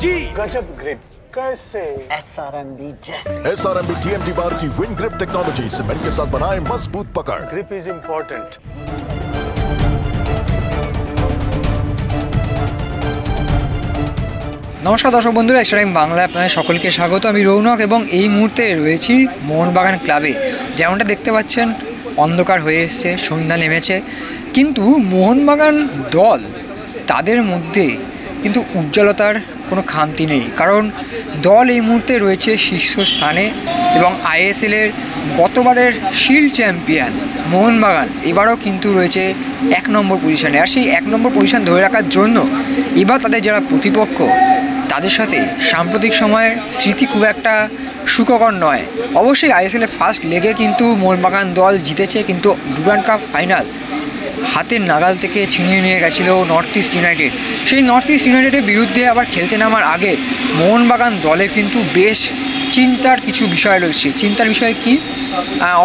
गजब ग्रिप कैसे SRMB जैसे SRMB TMT बार की विन ग्रिप टेक्नोलॉजी सीमेंट के साथ बनाए मजबूत पकड़। Grip is important. নমস্কার দর্শক বন্ধুরা, এক্সট্রা টাইম বাংলায় আপনাদের সকলকে স্বাগত। আমি রৌনক এবং এই মুহূর্তে রয়েছি মোহনবাগান ক্লাবে। যেমনটা দেখতে পাচ্ছেন অন্ধকার হয়ে এসছে, সন্ধ্যা নেমেছে, কিন্তু মোহনবাগান দল তাদের মধ্যে কিন্তু উজ্জ্বলতার কোনো খামতি নেই, কারণ দল এই মুহূর্তে রয়েছে শীর্ষস্থানে এবং আইএসএলের গতবারের শিল্ড চ্যাম্পিয়ন মোহনবাগান এবারও কিন্তু রয়েছে 1 নম্বর পজিশনে। আর সেই 1 নম্বর পজিশন ধরে রাখার জন্য এবার তাদের যারা প্রতিপক্ষ তাদের সাথে সাম্প্রতিক সময়ের স্মৃতি খুব একটা সুখকর নয়। অবশ্যই আইএসএলের ফার্স্ট লেগে কিন্তু মোহনবাগান দল জিতেছে, কিন্তু ডুরান্ড কাপ ফাইনাল হাতের নাগাল থেকে ছিনিয়ে নিয়ে গেছিলো নর্থ ইস্ট ইউনাইটেড। সেই নর্থ ইস্ট ইউনাইটেডের বিরুদ্ধে আবার খেলতে নামার আগে মোহনবাগান দলে কিন্তু বেশ চিন্তার কিছু বিষয় রয়েছে। চিন্তার বিষয় কি?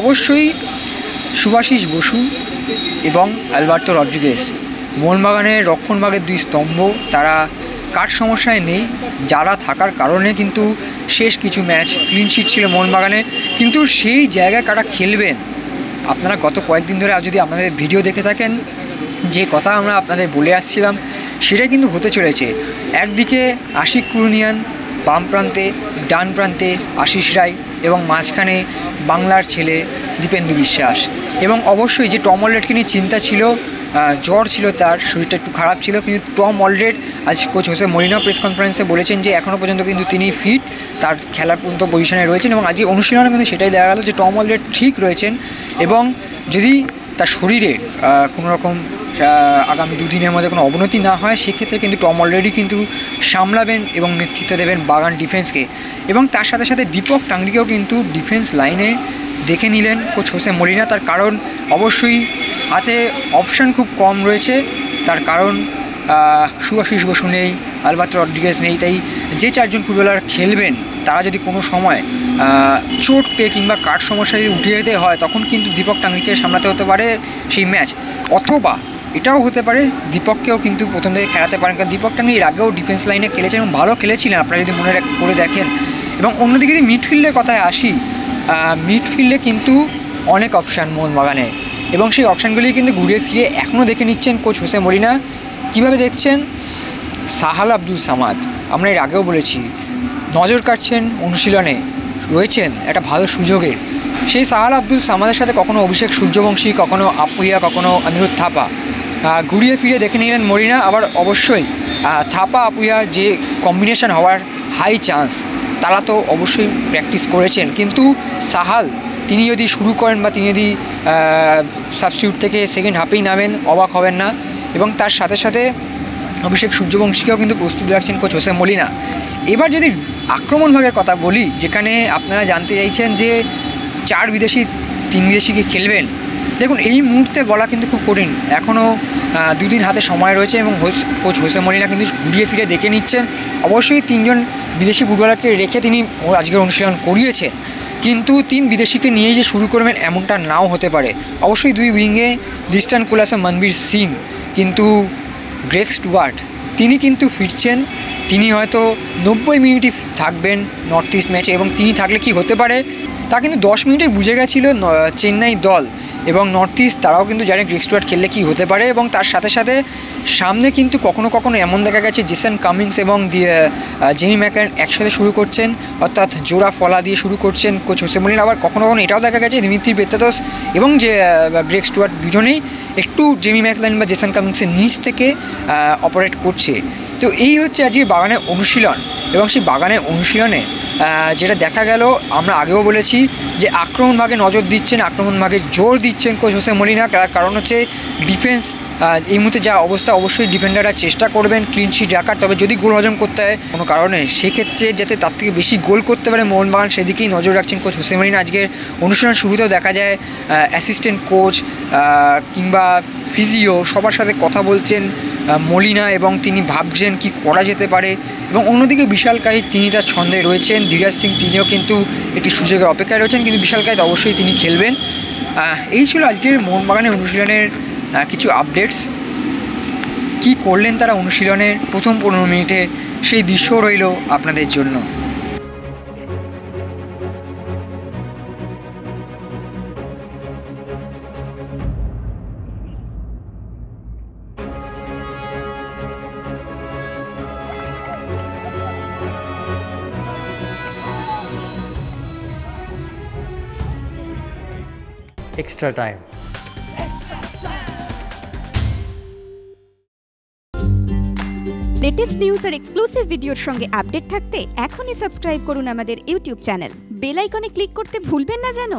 অবশ্যই শুভাশিস বসু এবং আলবার্তো রড্রিগেজ মোহনবাগানের রক্ষণভাগের 2 স্তম্ভ, তারা কাঠ সমস্যায় নেই, যারা থাকার কারণে কিন্তু শেষ কিছু ম্যাচ ক্লিনশিট ছিল মোহনবাগানের। কিন্তু সেই জায়গায় কারা খেলবেন, আপনারা গত কয়েকদিন ধরে যদি আপনাদের ভিডিও দেখে থাকেন, যে কথা আমরা আপনাদের বলে আসছিলাম সেটা কিন্তু হতে চলেছে। একদিকে আশিক কুরুনিয়ান বাম প্রান্তে, ডান প্রান্তে আশিস রায় এবং মাঝখানে বাংলার ছেলে দীপেন্দু বিশ্বাস। এবং অবশ্যই যে টম অলরেডকে নিয়ে চিন্তা ছিল, জ্বর ছিল, তার শরীরটা একটু খারাপ ছিল, কিন্তু টম অলরেড আজ কোচ হোসে মরিনা প্রেস কনফারেন্সে বলেছেন যে এখনও পর্যন্ত কিন্তু তিনি ফিট, তার খেলার পর্যন্ত পজিশনে রয়েছেন। এবং আজকে অনুশীলনে কিন্তু সেটাই দেখা গেল যে টম অলরেড ঠিক রয়েছেন, এবং যদি তার শরীরের কোনো রকম আগামী 2 দিনের মধ্যে কোনো অবনতি না হয়, সেক্ষেত্রে কিন্তু টম অলরেডি কিন্তু সামলাবেন এবং নেতৃত্ব দেবেন বাগান ডিফেন্সকে। এবং তার সাথে সাথে দীপক টাংরিকেও কিন্তু ডিফেন্স লাইনে দেখে নিলেন কোচ হোসে মরিনা। তার কারণ অবশ্যই হাতে অপশান খুব কম রয়েছে, তার কারণ শুভাশিস বসু নেই, আলবার্তো রড্রিগেজ নেই। তাই যে 4 জন ফুটবলার খেলবেন তারা যদি কোনো সময় চোট পেয়ে কিংবা কাঠ সমস্যা যদি উঠে যেতে হয়, তখন কিন্তু দীপক টাংরিকে সামলাতে হতে পারে সেই ম্যাচ। অথবা এটাও হতে পারে দীপককেও কিন্তু প্রথম থেকে খেলাতে পারেন, কারণ দীপক টাংরি এর আগেও ডিফেন্স লাইনে খেলেছেন এবং ভালো খেলেছিলেন, আপনারা যদি মনে করে দেখেন। এবং অন্যদিকে যদি মিডফিল্ডের কথায় আসি, মিডফিল্ডে কিন্তু অনেক অপশান মোহনবাগানের, এবং সেই অপশানগুলি কিন্তু ঘুরে ফিরে এখনও দেখে নিচ্ছেন কোচ হোসে মরিনা। কীভাবে দেখছেন? সাহাল আব্দুল সামাদ, আমরা এর আগেও বলেছি, নজর কাটছেন অনুশীলনে, রয়েছেন একটা ভালো সুযোগের। সেই সাহাল আব্দুল সামাদের সাথে কখনো অভিষেক সূর্যবংশী, কখনো আপুইয়া, কখনো অনিরুদ্ধ থাপা, ঘুরিয়ে ফিরে দেখে নিলেন মরিনা। আবার অবশ্যই থাপা আপুইয়ার যে কম্বিনেশন হওয়ার হাই চান্স, তারা তো অবশ্যই প্র্যাকটিস করেছেন, কিন্তু সাহাল তিনি যদি শুরু করেন বা তিনি যদি সাবস্টিটিউট থেকে সেকেন্ড হাফেই নামেন, অবাক হবেন না। এবং তার সাথে সাথে অভিষেক সূর্যবংশীকেও কিন্তু প্রস্তুত রাখছেন কোচ হোসে মরিনা। এবার যদি আক্রমণ ভাগের কথা বলি, যেখানে আপনারা জানতে চাইছেন যে 4 বিদেশি 3 বিদেশিকে খেলবেন, দেখুন এই মুহূর্তে বলা কিন্তু খুব কঠিন, এখনও 2 দিন হাতে সময় রয়েছে এবং কোচ হোসে মরিনা কিন্তু ঘুরিয়ে ফিরে দেখে নিচ্ছেন। অবশ্যই 3 জন বিদেশি ফুটবলারকে রেখে তিনি আজকের অনুশীলন করিয়েছেন, কিন্তু 3 বিদেশিকে নিয়েই যে শুরু করবেন এমনটা নাও হতে পারে। অবশ্যই 2 উইংয়ে লিস্টান কোলাসে মনবীর সিং, কিন্তু গ্রেগ স্টুয়ার্ট তিনি কিন্তু ফিরছেন, তিনি হয়তো 90 মিনিটই থাকবেন নর্থ ইস্ট ম্যাচে, এবং তিনি থাকলে কি হতে পারে তা কিন্তু 10 মিনিটেই বুঝে গেছিল চেন্নাই দল এবং নর্থ ইস্ট, তারাও কিন্তু জানে গ্রেগ স্টুয়ার্ট খেললে কী হতে পারে। এবং তার সাথে সাথে সামনে কিন্তু কখনো কখনো এমন দেখা গেছে জেসন কামিংস এবং জেমি ম্যাকলারেন একসাথে শুরু করছেন, অর্থাৎ জোড়া ফলা দিয়ে শুরু করছেন কোচ হোসে মরিনা। আবার কখনো কখনো এটাও দেখা গেছে দিমিত্রি পেত্রাতোস এবং যে গ্রেগ স্টুয়ার্ট দুজনেই একটু জেমি ম্যাকলারেন বা জেসন কামিংসের নিচ থেকে অপারেট করছে। তো এই হচ্ছে আজকে বাগানের অনুশীলন, এবং সেই বাগানের অনুশীলনে যেটা দেখা গেল, আমরা আগেও বলেছি যে আক্রমণ ভাগে নজর দিচ্ছেন, আক্রমণ ভাগে জোর দিচ্ছেন কোচ হোসে মরিনা। তার কারণ হচ্ছে ডিফেন্স এই মুহূর্তে যা অবস্থা, অবশ্যই ডিফেন্ডাররা চেষ্টা করবেন ক্লিনশিট রাখার, তবে যদি গোল হজম করতে হয় কোনো কারণে, সেক্ষেত্রে যাতে তার থেকে বেশি গোল করতে পারে মোহনবাগান, সেদিকেই নজর রাখছেন কোচ হোসে মরিনা। আজকের অনুষ্ঠান শুরুতেও দেখা যায় অ্যাসিস্ট্যান্ট কোচ কিংবা ফিজিও সবার সাথে কথা বলছেন মলিনা, এবং তিনি ভাবছেন কি করা যেতে পারে। এবং অন্যদিকে বিশাল কাহিত তিনি তার ছন্দে রয়েছেন, ধীরাজ সিং তিনিও কিন্তু একটি সুযোগের অপেক্ষায় রয়েছেন, কিন্তু বিশাল কাহিত অবশ্যই তিনি খেলবেন। এই ছিল আজকের মোহনবাগানের অনুশীলনের কিছু আপডেটস। কি করলেন তারা অনুশীলনের প্রথম 15 মিনিটে, সেই দৃশ্যও রইল আপনাদের জন্য। extra time. লেটেস্ট নিউজ আর এক্সক্লুসিভ ভিডিওর সঙ্গে আপডেট থাকতে এখনই সাবস্ক্রাইব করুন আমাদের ইউটিউব চ্যানেল। বেল আইকনে ক্লিক করতে ভুলবেন না যেন।